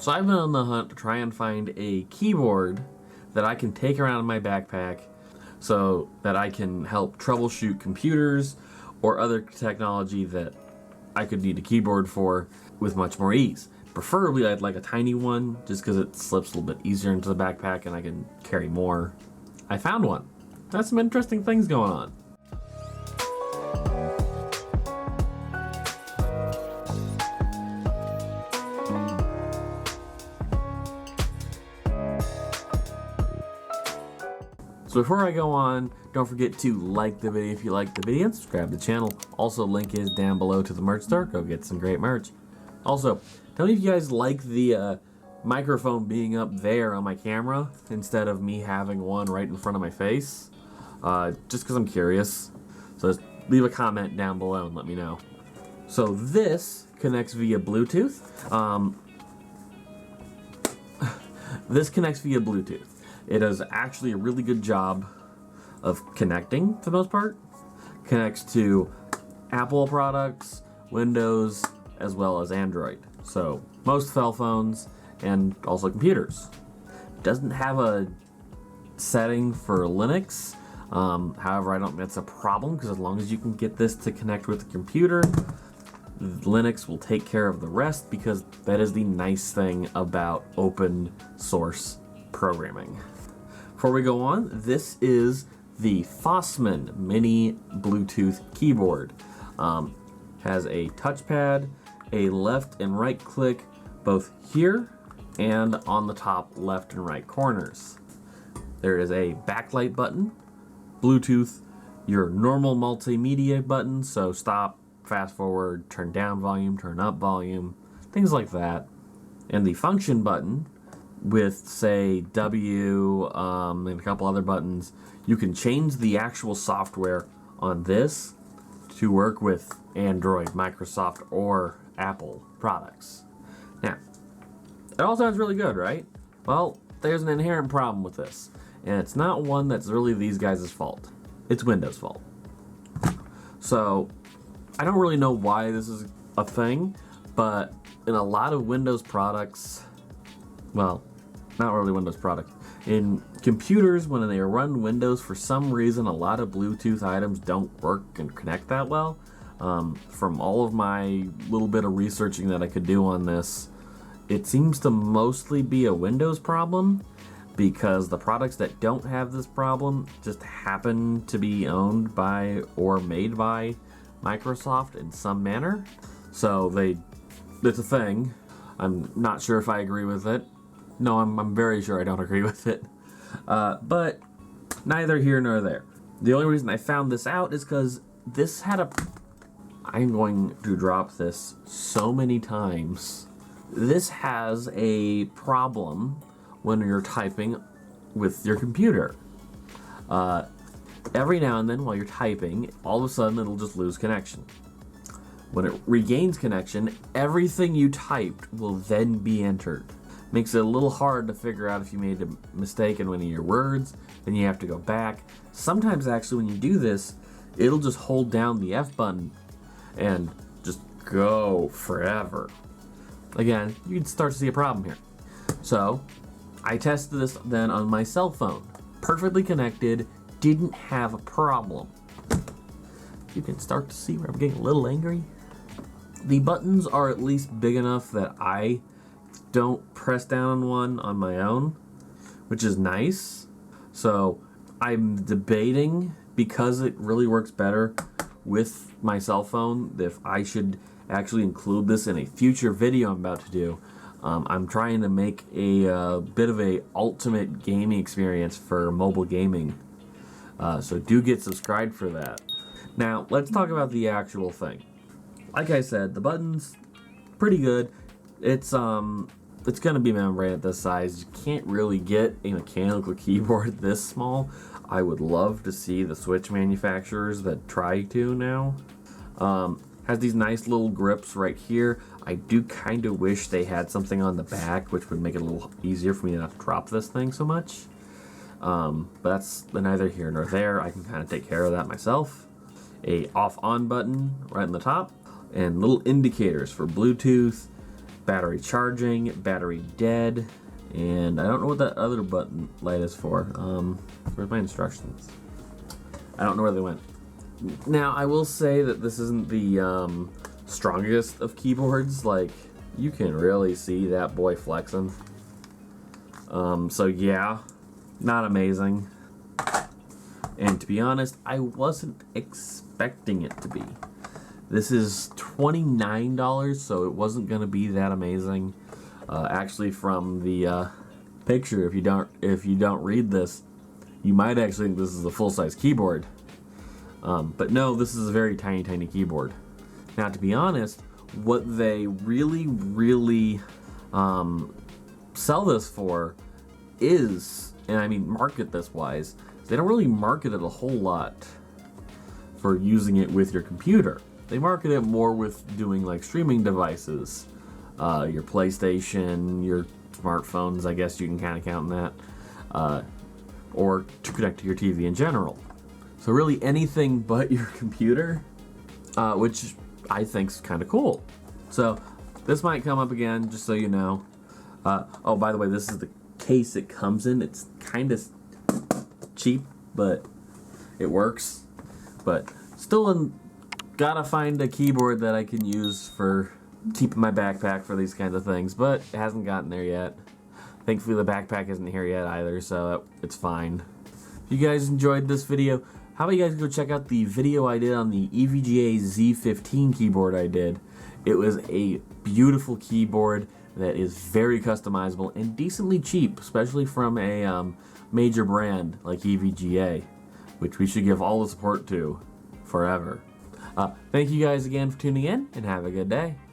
So I've been on the hunt to try and find a keyboard that I can take around in my backpack so that I can help troubleshoot computers or other technology that I could need a keyboard for with much more ease. Preferably I'd like a tiny one just because it slips a little bit easier into the backpack and I can carry more. I found one. That's some interesting things going on. So before I go on, don't forget to like the video if you like the video and subscribe to the channel. Also, link is down below to the merch store. Go get some great merch. Also, tell me if you guys like the microphone being up there on my camera instead of me having one right in front of my face. Just because I'm curious. So just leave a comment down below and let me know. So this connects via Bluetooth. This connects via Bluetooth. It does actually a really good job of connecting for the most part. Connects to Apple products, Windows, as well as Android. So most cell phones and also computers. Doesn't have a setting for Linux. However, I don't think that's a problem because as long as you can get this to connect with the computer, Linux will take care of the rest because that is the nice thing about open source programming. Before we go on, this is the Fossman Mini Bluetooth keyboard. Has a touchpad, a left and right click, both here and on the top left and right corners. There is a backlight button, Bluetooth, your normal multimedia button, so stop, fast forward, turn down volume, turn up volume, things like that. And the function button with, say, W and a couple other buttons. You can change the actual software on this to work with Android, Microsoft, or Apple products. Now, it all sounds really good, right? Well, there's an inherent problem with this, and it's not one that's really these guys' fault. It's Windows' fault. So, I don't really know why this is a thing, but in a lot of Windows products, well, not really Windows products. In computers, when they run Windows, for some reason, a lot of Bluetooth items don't work and connect that well. From all of my little bit of researching that I could do on this, it seems to mostly be a Windows problem because the products that don't have this problem just happen to be owned by or made by Microsoft in some manner. So it's a thing. I'm not sure if I agree with it. No, I'm very sure I don't agree with it. But neither here nor there. The only reason I found this out is because this had I'm going to drop this so many times. This has a problem when you're typing with your computer. Every now and then while you're typing, all of a sudden it'll just lose connection. When it regains connection, everything you typed will then be entered. Makes it a little hard to figure out if you made a mistake in one of your words, then you have to go back. Sometimes actually when you do this, it'll just hold down the F button and just go forever. Again, you can start to see a problem here. So, I tested this then on my cell phone. Perfectly connected, didn't have a problem. You can start to see where I'm getting a little angry. The buttons are at least big enough that I don't press down on one on my own, which is nice. So I'm debating, because it really works better with my cell phone, if I should actually include this in a future video I'm about to do. I'm trying to make a bit of a ultimate gaming experience for mobile gaming. So do get subscribed for that. Now let's talk about the actual thing. Like I said, the buttons pretty good. It's gonna be membrane at this size. You can't really get a mechanical keyboard this small. I would love to see the Switch manufacturers that try to now. Has these nice little grips right here. I do kind of wish they had something on the back which would make it a little easier for me to not drop this thing so much. But that's neither here nor there. I can kind of take care of that myself. A off-on button right on the top, and little indicators for Bluetooth, battery charging, battery dead, and I don't know what that other button light is for. Where's my instructions? I don't know where they went. Now, I will say that this isn't the strongest of keyboards. Like, you can really see that boy flexing. So yeah, not amazing. And to be honest, I wasn't expecting it to be. This is $29, so it wasn't gonna be that amazing. Actually, from the picture, if you don't read this, you might actually think this is a full-size keyboard. But no, this is a very tiny, tiny keyboard. Now, to be honest, what they really sell this for is, and I mean market this wise, they don't really market it a whole lot for using it with your computer. They market it more with doing like streaming devices, your PlayStation, your smartphones, I guess you can kind of count in that, or to connect to your TV in general. So really anything but your computer, which I think's kind of cool. So this might come up again, just so you know. Oh, by the way, this is the case it comes in. It's kind of cheap, but it works. But still gotta find a keyboard that I can use for keeping my backpack for these kinds of things, but it hasn't gotten there yet. Thankfully, the backpack isn't here yet either, so it's fine. If you guys enjoyed this video, how about you guys go check out the video I did on the EVGA Z15 keyboard I did. It was a beautiful keyboard that is very customizable and decently cheap, especially from a major brand like EVGA, which we should give all the support to forever. Thank you guys again for tuning in, and have a good day.